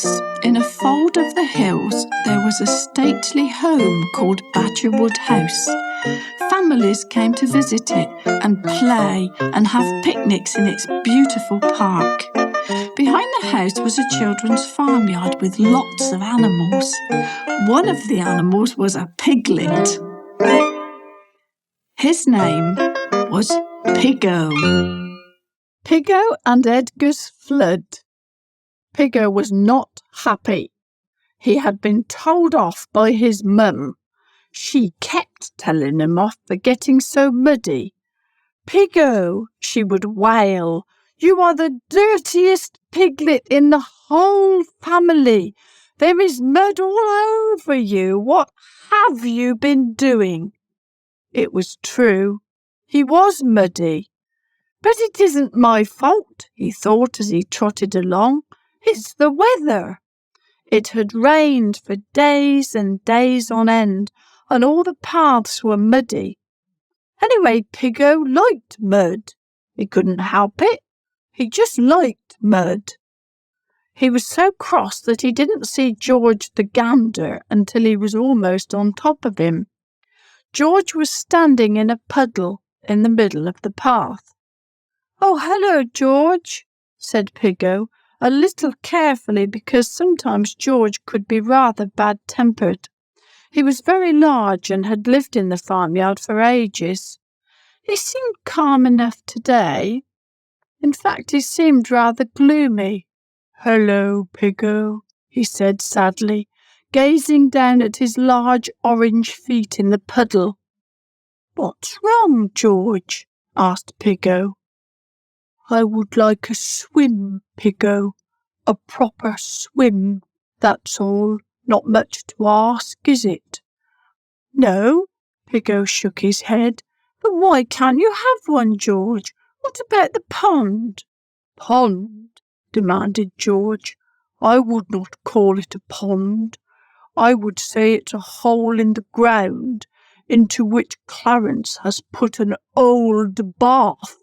Once, in a fold of the hills, there was a stately home called Badgerwood House. Families came to visit it and play and have picnics in its beautiful park. Behind the house was a children's farmyard with lots of animals. One of the animals was a piglet. His name was Piggo. Piggo and Edgar's flood. Piggo was not happy. He had been told off by his mum. She kept telling him off for getting so muddy. "Piggo," she would wail, "you are the dirtiest piglet in the whole family. There is mud all over you. What have you been doing?" It was true. He was muddy. "But it isn't my fault," he thought as he trotted along. "It's the weather." It had rained for days and days on end, and all the paths were muddy. Anyway, Piggo liked mud. He couldn't help it. He just liked mud. He was so cross that he didn't see George the gander until he was almost on top of him. George was standing in a puddle in the middle of the path. "Oh, hello, George," said Piggo, a little carefully because sometimes George could be rather bad-tempered. He was very large and had lived in the farmyard for ages. He seemed calm enough today. In fact, he seemed rather gloomy. "Hello, Piggo," he said sadly, gazing down at his large orange feet in the puddle. "What's wrong, George?" asked Piggo. "I would like a swim, Piggo, a proper swim, that's all. Not much to ask, is it?" "No," Piggo shook his head. "But why can't you have one, George? What about the pond?" "Pond?" demanded George. "I would not call it a pond. I would say it's a hole in the ground into which Clarence has put an old bath."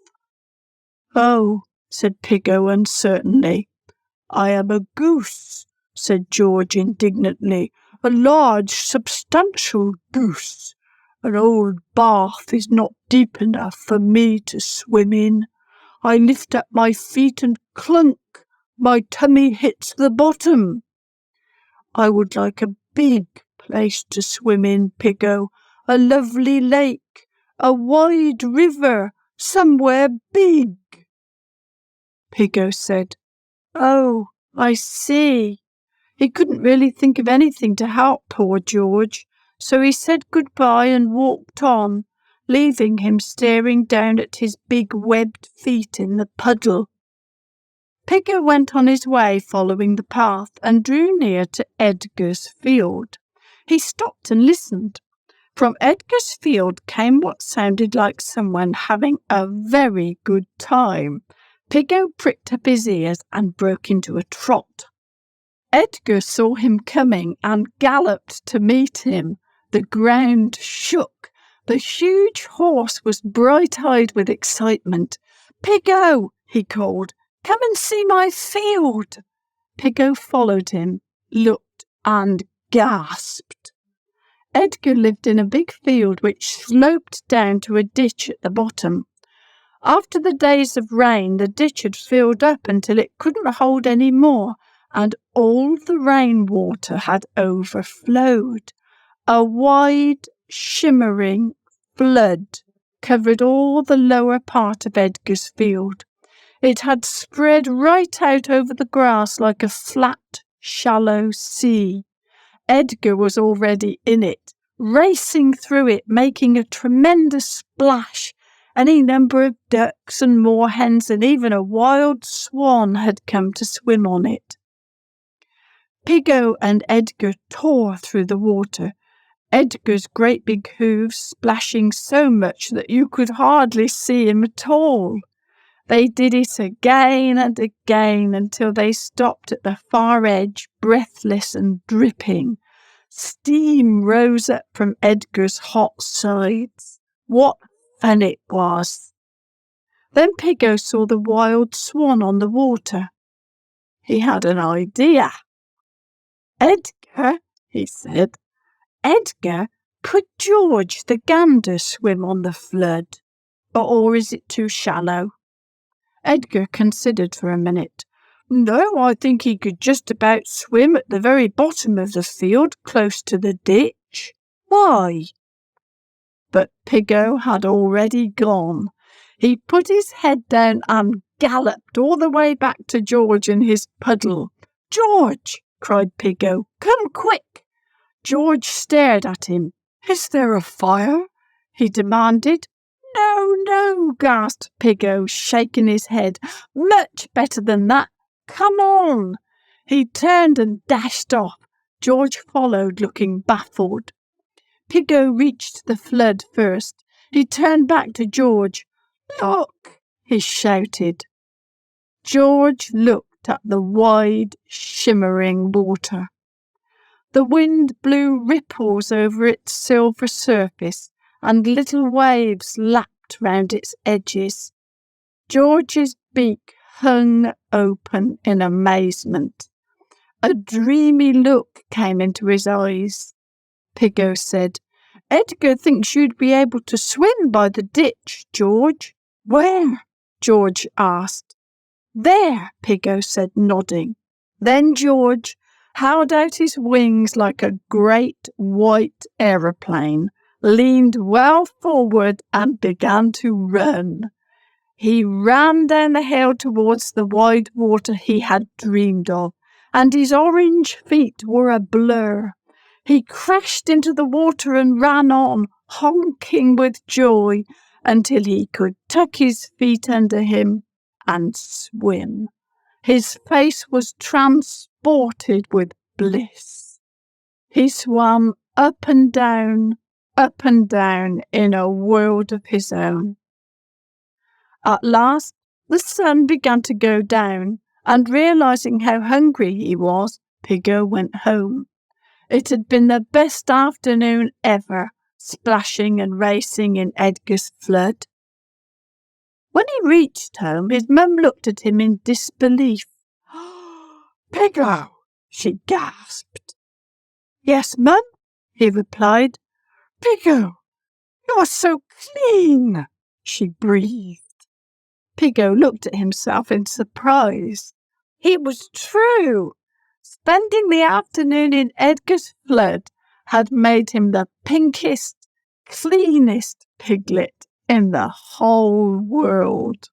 "Oh," said Piggo uncertainly. "I am a goose," said George indignantly, "a large, substantial goose. An old bath is not deep enough for me to swim in. I lift up my feet and clunk, my tummy hits the bottom. I would like a big place to swim in, Piggo, a lovely lake, a wide river, somewhere big." Piggo said, "Oh, I see." He couldn't really think of anything to help poor George, so he said goodbye and walked on, leaving him staring down at his big webbed feet in the puddle. Piggo went on his way following the path and drew near to Edgar's field. He stopped and listened. From Edgar's field came what sounded like someone having a very good time. Piggo pricked up his ears and broke into a trot. Edgar saw him coming and galloped to meet him. The ground shook. The huge horse was bright-eyed with excitement. "Piggo," he called, "come and see my field." Piggo followed him, looked and gasped. Edgar lived in a big field which sloped down to a ditch at the bottom. After the days of rain, the ditch had filled up until it couldn't hold any more, and all the rainwater had overflowed. A wide, shimmering flood covered all the lower part of Edgar's field. It had spread right out over the grass like a flat, shallow sea. Edgar was already in it, racing through it, making a tremendous splash. Any number of ducks and moorhens and even a wild swan had come to swim on it. Piggo and Edgar tore through the water, Edgar's great big hooves splashing so much that you could hardly see him at all. They did it again and again until they stopped at the far edge, breathless and dripping. Steam rose up from Edgar's hot sides. What fun it was! Then Piggo saw the wild swan on the water. He had an idea. Edgar, he said, Edgar, could George the gander swim on the flood? Or is it too shallow? Edgar considered for a minute. No, I think he could just about swim at the very bottom of the field, close to the ditch. Why? But Piggo had already gone. He put his head down and galloped all the way back to George in his puddle. George, cried Piggo, come quick. George stared at him. Is there a fire? He demanded. No, no, gasped Piggo, shaking his head. Much better than that. Come on. He turned and dashed off. George followed, looking baffled. Piggo reached the flood first. He turned back to George. Look, he shouted. George looked at the wide, shimmering water. The wind blew ripples over its silver surface, and little waves lapped round its edges. George's beak hung open in amazement. A dreamy look came into his eyes. Piggo said, Edgar thinks you'd be able to swim by the ditch, George. Where? George asked. There, Piggo said, nodding. Then George held out his wings like a great white aeroplane, leaned well forward and began to run. He ran down the hill towards the wide water he had dreamed of, and his orange feet were a blur. He crashed into the water and ran on, honking with joy, until he could tuck his feet under him and swim. His face was transported with bliss. He swam up and down in a world of his own. At last, the sun began to go down, and realizing how hungry he was, Piggo went home. It had been the best afternoon ever, splashing and racing in Edgar's flood. When he reached home, his mum looked at him in disbelief. Piggo, she gasped. Yes, Mum, he replied. Piggo, you are so clean, she breathed. Piggo looked at himself in surprise. It was true. Spending the afternoon in Edgar's flood had made him the pinkest, cleanest piglet in the whole world.